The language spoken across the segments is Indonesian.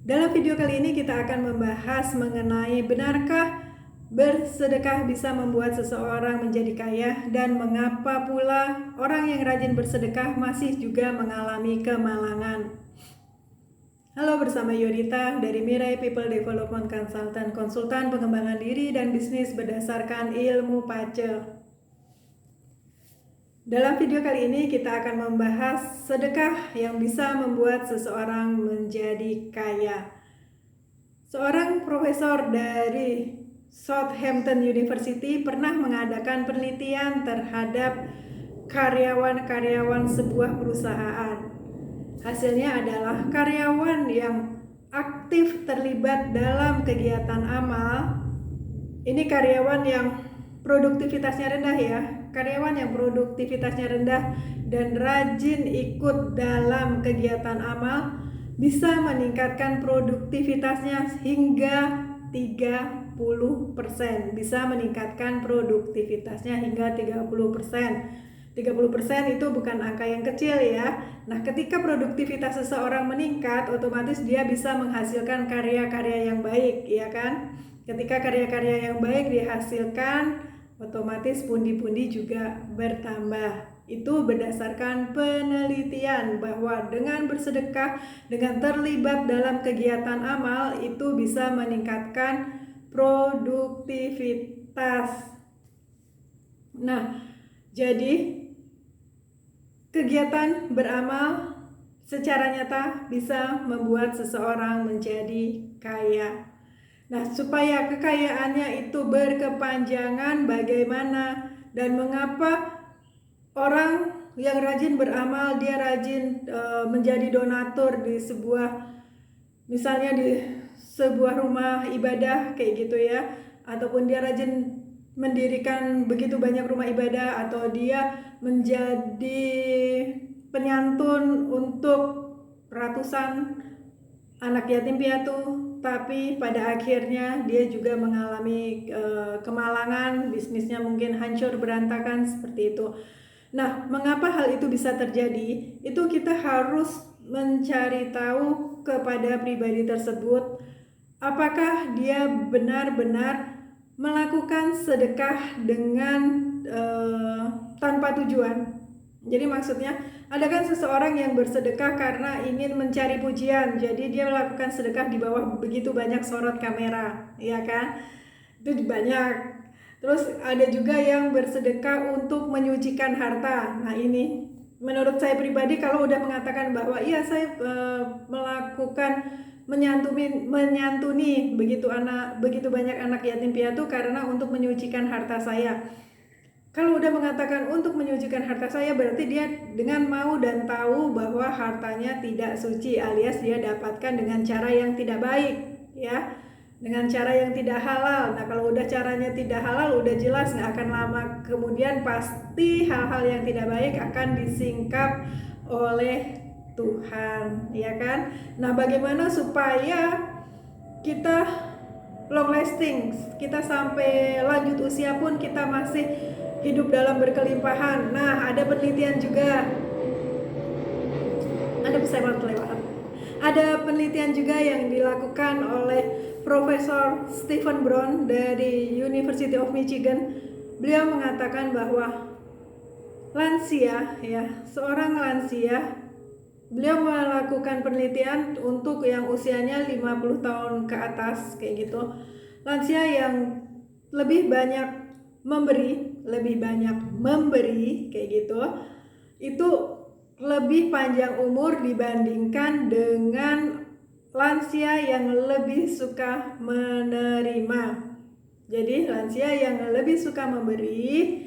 Dalam video kali ini kita akan membahas mengenai benarkah bersedekah bisa membuat seseorang menjadi kaya dan mengapa pula orang yang rajin bersedekah masih juga mengalami kemalangan. Halo, bersama Yonita dari Mirai People Development Consultant, konsultan pengembangan diri dan bisnis berdasarkan ilmu PACE. Dalam video kali ini kita akan membahas sedekah yang bisa membuat seseorang menjadi kaya. Seorang profesor dari Southampton University pernah mengadakan penelitian terhadap karyawan-karyawan sebuah perusahaan. Hasilnya adalah karyawan yang aktif terlibat dalam kegiatan amal. Ini karyawan yang produktivitasnya rendah ya. Karyawan yang produktivitasnya rendah dan rajin ikut dalam kegiatan amal bisa meningkatkan produktivitasnya hingga 30%. Bisa meningkatkan produktivitasnya hingga 30%. 30% itu bukan angka yang kecil ya. Nah, ketika produktivitas seseorang meningkat, otomatis dia bisa menghasilkan karya-karya yang baik, ya kan? Ketika karya-karya yang baik dihasilkan, otomatis pundi-pundi juga bertambah. Itu berdasarkan penelitian bahwa dengan bersedekah, dengan terlibat dalam kegiatan amal, itu bisa meningkatkan produktivitas. Nah, jadi kegiatan beramal secara nyata bisa membuat seseorang menjadi kaya. Nah, supaya kekayaannya itu berkepanjangan, bagaimana dan mengapa orang yang rajin beramal, dia rajin menjadi donatur di misalnya di sebuah rumah ibadah kayak gitu ya, ataupun dia rajin mendirikan begitu banyak rumah ibadah, atau dia menjadi penyantun untuk ratusan anak yatim piatu, tapi pada akhirnya dia juga mengalami kemalangan, bisnisnya mungkin hancur berantakan seperti itu. Nah, mengapa hal itu bisa terjadi? Itu kita harus mencari tahu kepada pribadi tersebut, apakah dia benar-benar melakukan sedekah dengan tanpa tujuan. Jadi maksudnya, ada kan seseorang yang bersedekah karena ingin mencari pujian, jadi dia melakukan sedekah di bawah begitu banyak sorot kamera, ya kan? Itu banyak. Terus ada juga yang bersedekah untuk menyucikan harta. Nah, ini menurut saya pribadi, kalau udah mengatakan bahwa iya saya melakukan menyantuni begitu banyak anak yatim piatu karena untuk menyucikan harta saya. Kalau udah mengatakan untuk menyucikan harta saya, berarti dia dengan mau dan tahu bahwa hartanya tidak suci, alias dia dapatkan dengan cara yang tidak baik, ya, dengan cara yang tidak halal. Nah, kalau udah caranya tidak halal, udah jelas nggak akan lama kemudian pasti hal-hal yang tidak baik akan disingkap oleh Tuhan, ya kan? Nah, bagaimana supaya kita long lasting, kita sampai lanjut usia pun kita masih hidup dalam berkelimpahan. Nah, ada penelitian juga. Ada penelitian juga yang dilakukan oleh Profesor Stephen Brown dari University of Michigan. Beliau mengatakan bahwa lansia, ya, seorang lansia, beliau melakukan penelitian untuk yang usianya 50 tahun ke atas kayak gitu. Lansia yang lebih banyak memberi kayak gitu, itu lebih panjang umur dibandingkan dengan lansia yang lebih suka menerima. Jadi lansia yang lebih suka memberi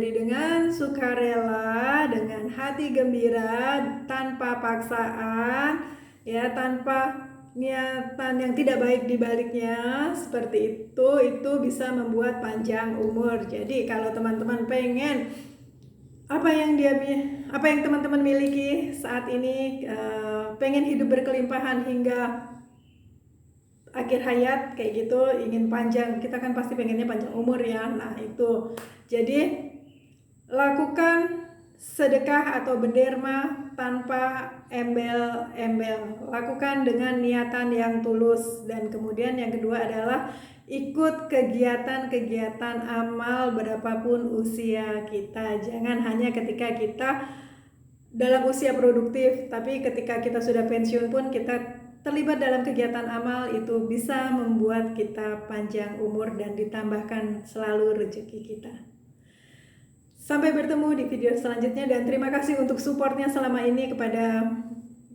dengan sukarela, dengan hati gembira, tanpa paksaan, ya, tanpa niatan yang tidak baik di baliknya, seperti itu bisa membuat panjang umur. Jadi kalau teman-teman pengen apa yang teman-teman miliki saat ini, pengen hidup berkelimpahan hingga akhir hayat kayak gitu, ingin panjang, kita kan pasti pengennya panjang umur ya. Nah, itu jadi lakukan sedekah atau berderma tanpa embel-embel. Lakukan dengan niatan yang tulus. Dan kemudian yang kedua adalah ikut kegiatan-kegiatan amal berapapun usia kita. Jangan hanya ketika kita dalam usia produktif, tapi ketika kita sudah pensiun pun kita terlibat dalam kegiatan amal, itu bisa membuat kita panjang umur dan ditambahkan selalu rezeki kita. Sampai bertemu di video selanjutnya, dan terima kasih untuk supportnya selama ini kepada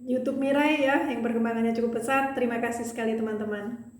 YouTube Mirai ya, yang perkembangannya cukup pesat. Terima kasih sekali teman-teman.